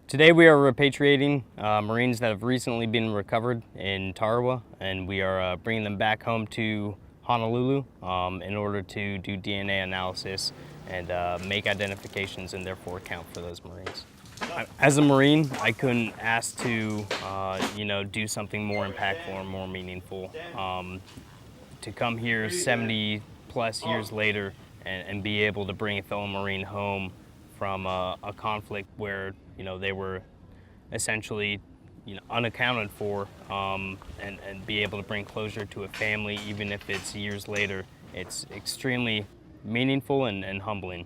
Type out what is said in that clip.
Today we are repatriating Marines that have recently been recovered in Tarawa, and we are bringing them back home to Honolulu in order to do DNA analysis and make identifications and therefore account for those Marines. As a Marine, I couldn't ask to do something more impactful or more meaningful. To come here 70 plus years later and be able to bring a fellow Marine home from a conflict where they were essentially unaccounted for, and be able to bring closure to a family even if it's years later, it's extremely meaningful and humbling.